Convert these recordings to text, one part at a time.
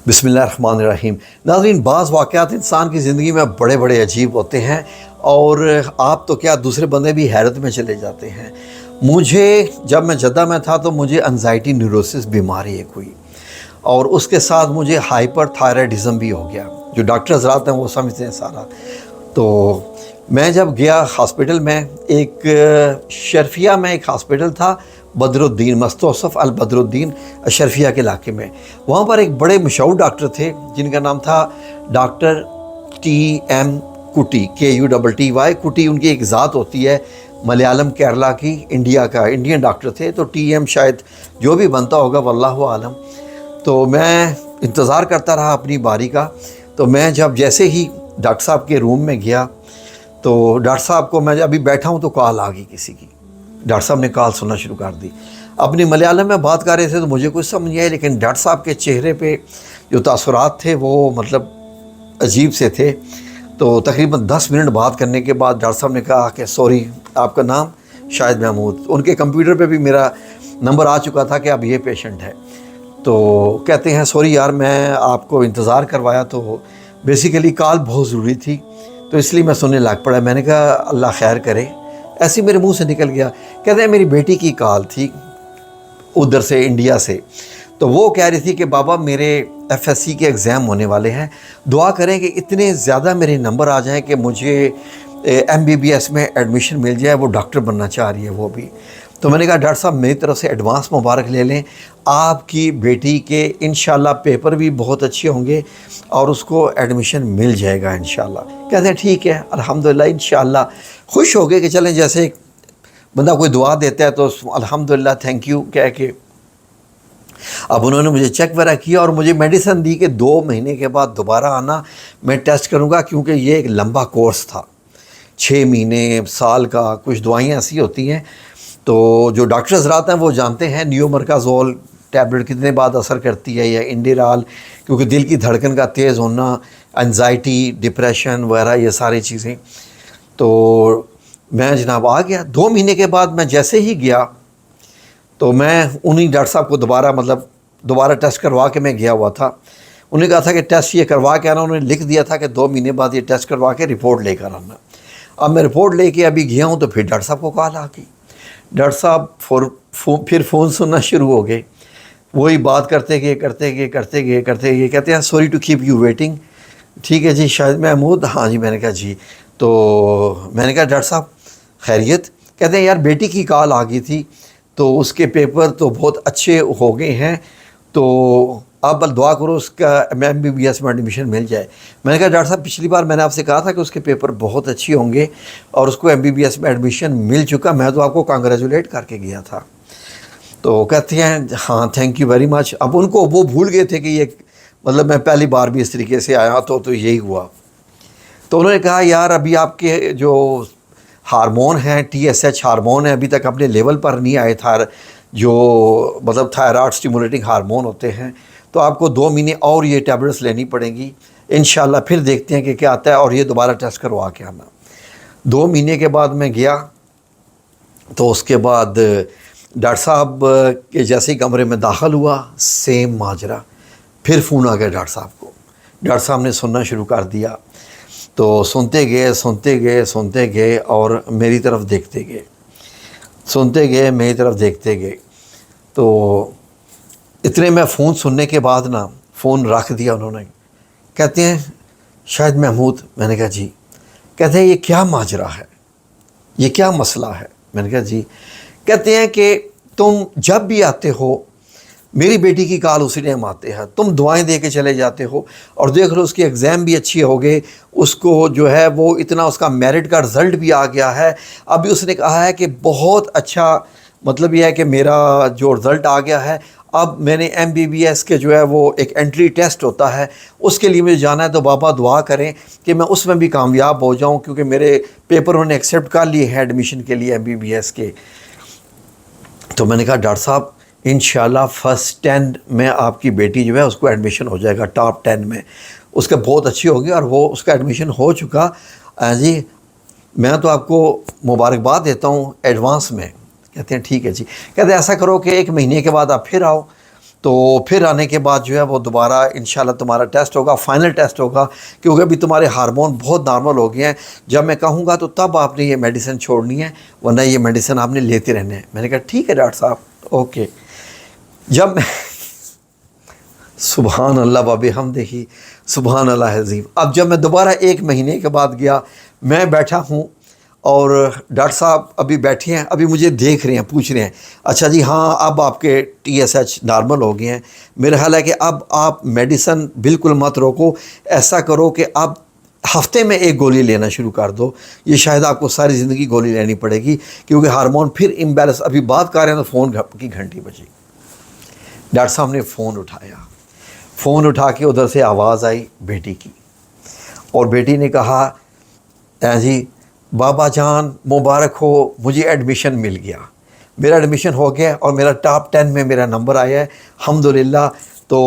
بسم اللہ الرحمن الرحیم۔ ناظرین، بعض واقعات انسان کی زندگی میں بڑے بڑے عجیب ہوتے ہیں اور آپ تو کیا دوسرے بندے بھی حیرت میں چلے جاتے ہیں۔ مجھے جب میں جدہ میں تھا تو مجھے انزائٹی نیوروسس بیماری ایک ہوئی اور اس کے ساتھ مجھے ہائپر تھائرائیڈزم بھی ہو گیا۔ جو ڈاکٹر حضرات ہیں وہ سمجھتے ہیں سارا۔ تو میں جب گیا ہاسپٹل میں، ایک شرفیہ میں ایک ہاسپٹل تھا، بدر الدین، مستوصف البدر الدین اشرفیہ کے علاقے میں۔ وہاں پر ایک بڑے مشہور ڈاکٹر تھے جن کا نام تھا ڈاکٹر ٹی ایم کوٹی، KUTTY کوٹی ان کی ایک ذات ہوتی ہے، ملیالم کیرلا کی، انڈیا کا، انڈین ڈاکٹر تھے۔ تو ٹی ایم شاید جو بھی بنتا ہوگا واللہ عالم۔ تو میں انتظار کرتا رہا اپنی باری کا۔ تو میں جب جیسے ہی ڈاکٹر صاحب کے روم میں گیا تو ڈاکٹر صاحب کو، میں ابھی بیٹھا ہوں تو کال آ گئی کسی کی۔ ڈاکٹر صاحب نے کال سننا شروع کر دی۔ اپنی ملیالم میں بات کر رہے تھے تو مجھے کچھ سمجھ نہیں آئی، لیکن ڈاکٹر صاحب کے چہرے پہ جو تاثرات تھے وہ مطلب عجیب سے تھے۔ تو تقریباً 10 منٹ بات کرنے کے بعد ڈاکٹر صاحب نے کہا کہ سوری، آپ کا نام؟ شاہد محمود۔ ان کے کمپیوٹر پہ بھی میرا نمبر آ چکا تھا کہ اب یہ پیشنٹ ہے۔ تو کہتے ہیں سوری یار، میں آپ کو انتظار کروایا، تو بیسیکلی کال بہت ضروری تھی تو اس لیے میں سننے لگ پڑا۔ میں نے کہا اللہ خیر کرے، ایسے میرے منہ سے نکل گیا۔ کہتے ہیں میری بیٹی کی کال تھی ادھر سے، انڈیا سے، تو وہ کہہ رہی تھی کہ بابا میرے FSC کے ایگزام ہونے والے ہیں، دعا کریں کہ اتنے زیادہ میرے نمبر آ جائیں کہ مجھے MBBS میں ایڈمیشن مل جائے۔ وہ ڈاکٹر بننا چاہ رہی ہے وہ بھی۔ تو میں نے کہا ڈاکٹر صاحب میری طرف سے ایڈوانس مبارک لے لیں، آپ کی بیٹی کے انشاءاللہ پیپر بھی بہت اچھے ہوں گے اور اس کو ایڈمیشن مل جائے گا انشاءاللہ۔ کہتے ہیں ٹھیک ہے الحمدللہ انشاءاللہ۔ خوش ہو گئے کہ چلیں جیسے بندہ کوئی دعا دیتا ہے تو الحمدللہ تھینک یو کہہ کے۔ اب انہوں نے مجھے چیک وغیرہ کیا اور مجھے میڈیسن دی کہ 2 مہینے کے بعد دوبارہ آنا، میں ٹیسٹ کروں گا، کیونکہ یہ ایک لمبا کورس تھا، 6 مہینے، سال کا، کچھ دوائیاں ایسی ہوتی ہیں۔ تو جو ڈاکٹر حضرات ہیں وہ جانتے ہیں نیومرکازول ٹیبلٹ کتنے بعد اثر کرتی ہے، یا انڈیرال، کیونکہ دل کی دھڑکن کا تیز ہونا، انزائٹی، ڈپریشن وغیرہ، یہ ساری چیزیں۔ تو میں جناب آ گیا 2 مہینے کے بعد۔ میں جیسے ہی گیا تو میں انہی ڈاکٹر صاحب کو دوبارہ ٹیسٹ کروا کے میں گیا ہوا تھا۔ انہوں نے کہا تھا کہ ٹیسٹ یہ کروا کے آنا، انہوں نے لکھ دیا تھا کہ 2 مہینے بعد یہ ٹیسٹ کروا کے رپورٹ لے کر آنا۔ اب میں رپورٹ لے کے ابھی گیا ہوں تو پھر ڈاکٹر صاحب کو کال آ گئی۔ ڈاکٹر صاحب پھر فون سننا شروع ہو گئے، وہی بات کرتے گئے۔ کہتے ہیں sorry to keep you waiting. ٹھیک ہے جی شاہد محمود، ہاں جی۔ میں نے کہا جی۔ تو میں نے کہا ڈاکٹر صاحب خیریت؟ کہتے ہیں یار بیٹی کی کال آ گئی تھی تو اس کے پیپر تو بہت اچھے ہو گئے ہیں، تو آپ دعا کرو اس کا MBBS میں ایڈمیشن مل جائے۔ میں نے کہا ڈاکٹر صاحب پچھلی بار میں نے آپ سے کہا تھا کہ اس کے پیپر بہت اچھے ہوں گے اور اس کو MBBS میں ایڈمیشن مل چکا، میں تو آپ کو کانگریچولیٹ کر کے گیا تھا۔ تو کہتے ہیں ہاں تھینک یو ویری مچ۔ اب ان کو وہ بھول گئے تھے کہ یہ مطلب میں پہلی بار بھی اس طریقے سے آیا تو یہی ہوا۔ تو انہوں نے کہا یار ابھی آپ کے جو ہارمون ہیں، TSH ہارمون ہیں، ابھی تک اپنے لیول پر نہیں آئے، جو مطلب تھائرائیڈ سٹیمولیٹنگ ہارمون ہوتے ہیں، تو آپ کو 2 مہینے اور یہ ٹیبلٹس لینی پڑیں گی انشاءاللہ، پھر دیکھتے ہیں کہ کیا آتا ہے، اور یہ دوبارہ ٹیسٹ کروا کے آنا۔ 2 مہینے کے بعد میں گیا تو اس کے بعد ڈاکٹر صاحب کے جیسے ہی کمرے میں داخل ہوا، سیم ماجرا، پھر فون آ گیا ڈاکٹر صاحب کو۔ ڈاکٹر صاحب نے سننا شروع کر دیا، تو سنتے گئے اور میری طرف دیکھتے گئے۔ تو اتنے میں فون سننے کے بعد نا فون رکھ دیا انہوں نے۔ کہتے ہیں شاہد محمود؟ میں نے کہا جی۔ کہتے ہیں یہ کیا ماجرا ہے، یہ کیا مسئلہ ہے؟ میں نے کہا جی۔ کہتے ہیں کہ تم جب بھی آتے ہو میری بیٹی کی کال اسی ٹائم آتے ہیں، تم دعائیں دے کے چلے جاتے ہو، اور دیکھ لو اس کے ایگزام بھی اچھے ہو گئے، اس کو جو ہے وہ اتنا اس کا میرٹ کا رزلٹ بھی آ گیا ہے۔ ابھی اس نے کہا ہے کہ بہت اچھا، مطلب یہ ہے کہ میرا جو رزلٹ آ گیا ہے، اب میں نے MBBS کے جو ہے وہ ایک انٹری ٹیسٹ ہوتا ہے، اس کے لیے مجھے جانا ہے، تو بابا دعا کریں کہ میں اس میں بھی کامیاب ہو جاؤں، کیونکہ میرے پیپر انہوں نے ایکسیپٹ کر لیے ہیں ایڈمیشن کے لیے MBBS کے۔ تو میں نے کہا ڈاکٹر صاحب انشاءاللہ فرسٹ 10 میں آپ کی بیٹی جو ہے اس کو ایڈمیشن ہو جائے گا، ٹاپ 10 میں اس کا بہت اچھی ہوگی، اور وہ اس کا ایڈمیشن ہو چکا جی۔ میں تو آپ کو مبارکباد دیتا ہوں ایڈوانس میں۔ کہتے ہیں ٹھیک ہے جی۔ کہتے ہیں ایسا کرو کہ 1 مہینے کے بعد آپ پھر آؤ، تو پھر آنے کے بعد جو ہے وہ دوبارہ انشاءاللہ تمہارا ٹیسٹ ہوگا، فائنل ٹیسٹ ہوگا، کیونکہ ابھی تمہارے ہارمون بہت نارمل ہو گئے ہیں. جب میں کہوں گا تو تب آپ نے یہ میڈیسن چھوڑنی ہے، ورنہ یہ میڈیسن آپ نے لیتے رہنے ہیں. میں نے کہا ٹھیک ہے ڈاکٹر صاحب، اوکے. جب میں سبحان اللہ بابے ہم دیکھی، سبحان اللہ عظیم. اب جب میں دوبارہ 1 مہینے کے بعد گیا، میں بیٹھا ہوں اور ڈاکٹر صاحب ابھی بیٹھے ہیں، ابھی مجھے دیکھ رہے ہیں، پوچھ رہے ہیں اچھا جی ہاں اب آپ کے TSH نارمل ہو گئے ہیں. میرا خیال ہے کہ اب آپ میڈیسن بالکل مت روکو، ایسا کرو کہ اب ہفتے میں 1 گولی لینا شروع کر دو. یہ شاید آپ کو ساری زندگی گولی لینی پڑے گی، کیونکہ ہارمون پھر امبیلنس. ابھی بات کر رہے ہیں تو فون کی گھنٹی بجی. ڈاکٹر صاحب نے فون اٹھایا، فون اٹھا کے ادھر سے آواز آئی بیٹی کی، اور بیٹی نے کہا جی بابا جان مبارک ہو، مجھے ایڈمیشن مل گیا. میرا ایڈمیشن ہو گیا اور میرا ٹاپ 10 میں میرا نمبر آیا ہے الحمدللہ. تو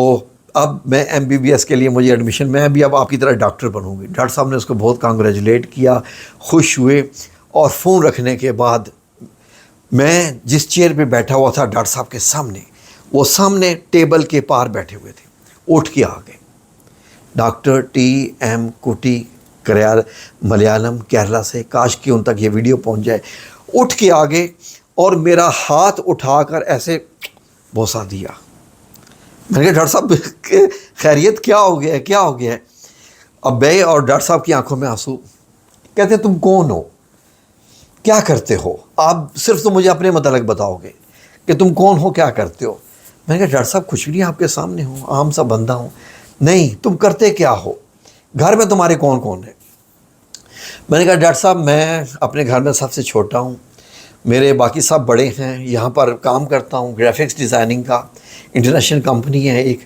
اب میں MBBS کے لیے مجھے ایڈمیشن، میں بھی اب آپ کی طرح ڈاکٹر بنوں گی. ڈاکٹر صاحب نے اس کو بہت کانگریچولیٹ کیا، خوش ہوئے. اور فون رکھنے کے بعد میں جس چیئر پہ بیٹھا ہوا تھا ڈاکٹر صاحب کے سامنے، وہ سامنے ٹیبل کے پار بیٹھے ہوئے تھے. اٹھ کے آ گئے. ڈاکٹر TM کوٹی ملیالم کیرلا سے، کاش کہ ان تک یہ ویڈیو پہنچ جائے. اٹھ کے آ گئے اور میرا ہاتھ اٹھا کر ایسے بوسہ دیا. میں نے کہا ڈاکٹر صاحب خیریت کیا ہو گیا ہے، کیا ہو گیا ہے؟ اب بے اور ڈاکٹر صاحب کی آنکھوں میں آنسو. کہتے تم کون ہو، کیا کرتے ہو؟ آپ صرف تو مجھے اپنے متعلق بتاؤ گے کہ تم کون ہو، کیا کرتے ہو. میں نے کہا ڈاکٹر صاحب کچھ بھی نہیں، آپ کے سامنے ہوں، عام سا بندہ ہوں. نہیں تم کرتے کیا ہو، گھر میں تمہارے کون کون ہے؟ میں نے کہا ڈاکٹر صاحب میں اپنے گھر میں سب سے چھوٹا ہوں، میرے باقی سب بڑے ہیں، یہاں پر کام کرتا ہوں گرافکس ڈیزائننگ کا، انٹرنیشنل کمپنی ہے ایک.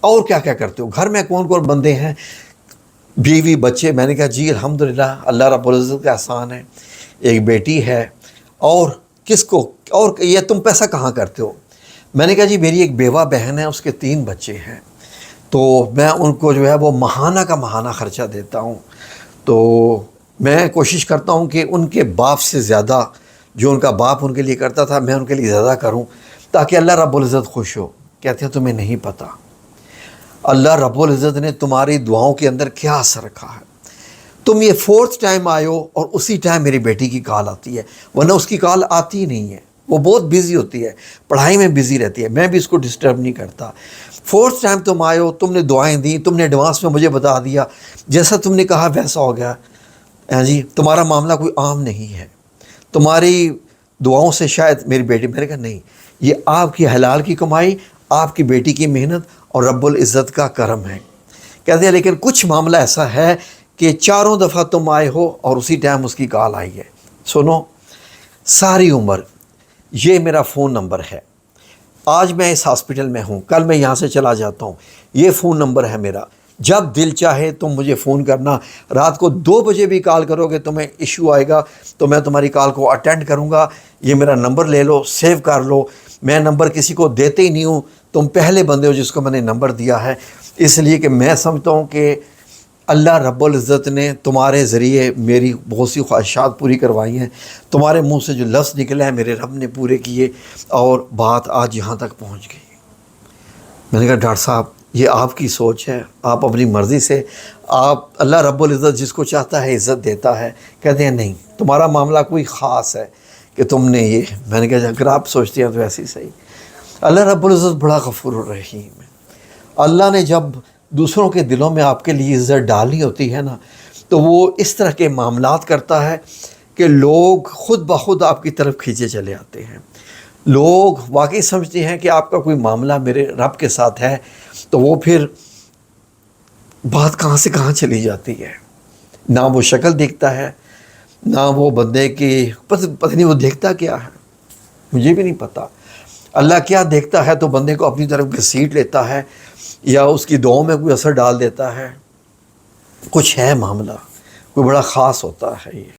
اور کیا کیا کرتے ہو، گھر میں کون کون بندے ہیں، بیوی بچے؟ میں نے کہا جی الحمدللہ اللہ رب العزت کا احسان ہے، ایک بیٹی ہے. اور کس کو، اور یہ تم پیسہ کہاں کرتے ہو؟ میں نے کہا جی میری ایک بیوہ بہن ہے، اس کے 3 بچے ہیں، تو میں ان کو جو ہے وہ ماہانہ کا ماہانہ خرچہ دیتا ہوں. تو میں کوشش کرتا ہوں کہ ان کے باپ سے زیادہ، جو ان کا باپ ان کے لیے کرتا تھا، میں ان کے لیے زیادہ کروں تاکہ اللہ رب العزت خوش ہو. کہتے ہیں تمہیں نہیں پتہ اللہ رب العزت نے تمہاری دعاؤں کے اندر کیا اثر رکھا ہے. تم یہ 4th ٹائم آئے ہو اور اسی ٹائم میری بیٹی کی کال آتی ہے، ورنہ اس کی کال آتی ہی نہیں ہے. وہ بہت بیزی ہوتی ہے، پڑھائی میں بیزی رہتی ہے، میں بھی اس کو ڈسٹرب نہیں کرتا. 4th ٹائم تم آئے ہو، تم نے دعائیں دیں، تم نے ایڈوانس میں مجھے بتا دیا، جیسا تم نے کہا ویسا ہو گیا. جی تمہارا معاملہ کوئی عام نہیں ہے، تمہاری دعاؤں سے شاید میری بیٹی. میں نے کہا نہیں، یہ آپ کی حلال کی کمائی، آپ کی بیٹی کی محنت اور رب العزت کا کرم ہے. کہتے ہیں لیکن کچھ معاملہ ایسا ہے کہ 4 دفعہ تم آئے ہو اور اسی ٹائم اس کی کال آئی ہے. سنو، ساری عمر یہ میرا فون نمبر ہے. آج میں اس ہاسپٹل میں ہوں، کل میں یہاں سے چلا جاتا ہوں، یہ فون نمبر ہے میرا. جب دل چاہے تم مجھے فون کرنا. رات کو 2 بجے بھی کال کرو گے، تمہیں ایشو آئے گا تو میں تمہاری کال کو اٹینڈ کروں گا. یہ میرا نمبر لے لو، سیو کر لو. میں نمبر کسی کو دیتے ہی نہیں ہوں، تم پہلے بندے ہو جس کو میں نے نمبر دیا ہے، اس لیے کہ میں سمجھتا ہوں کہ اللہ رب العزت نے تمہارے ذریعے میری بہت سی خواہشات پوری کروائی ہیں. تمہارے منہ سے جو لفظ نکلے ہیں میرے رب نے پورے کیے، اور بات آج یہاں تک پہنچ گئی. میں نے کہا ڈاکٹر صاحب یہ آپ کی سوچ ہے، آپ اپنی مرضی سے، آپ اللہ رب العزت جس کو چاہتا ہے عزت دیتا ہے. کہتے ہیں نہیں تمہارا معاملہ کوئی خاص ہے کہ تم نے یہ. میں نے کہا اگر آپ سوچتے ہیں تو ایسے ہی صحیح. اللہ رب العزت بڑا غفور الرحیم ہے. اللہ نے جب دوسروں کے دلوں میں آپ کے لیے عزت ڈالنی ہوتی ہے نا، تو وہ اس طرح کے معاملات کرتا ہے کہ لوگ خود بخود آپ کی طرف کھینچے چلے آتے ہیں. لوگ واقعی سمجھتے ہیں کہ آپ کا کوئی معاملہ میرے رب کے ساتھ ہے، تو وہ پھر بات کہاں سے کہاں چلی جاتی ہے. نہ وہ شکل دیکھتا ہے، نہ وہ بندے کی پتہ نہیں وہ دیکھتا کیا ہے، مجھے بھی نہیں پتہ. اللہ کیا دیکھتا ہے تو بندے کو اپنی طرف گھسیٹ لیتا ہے یا اس کی دعاؤں میں کوئی اثر ڈال دیتا ہے. کچھ ہے معاملہ، کوئی بڑا خاص ہوتا ہے یہ.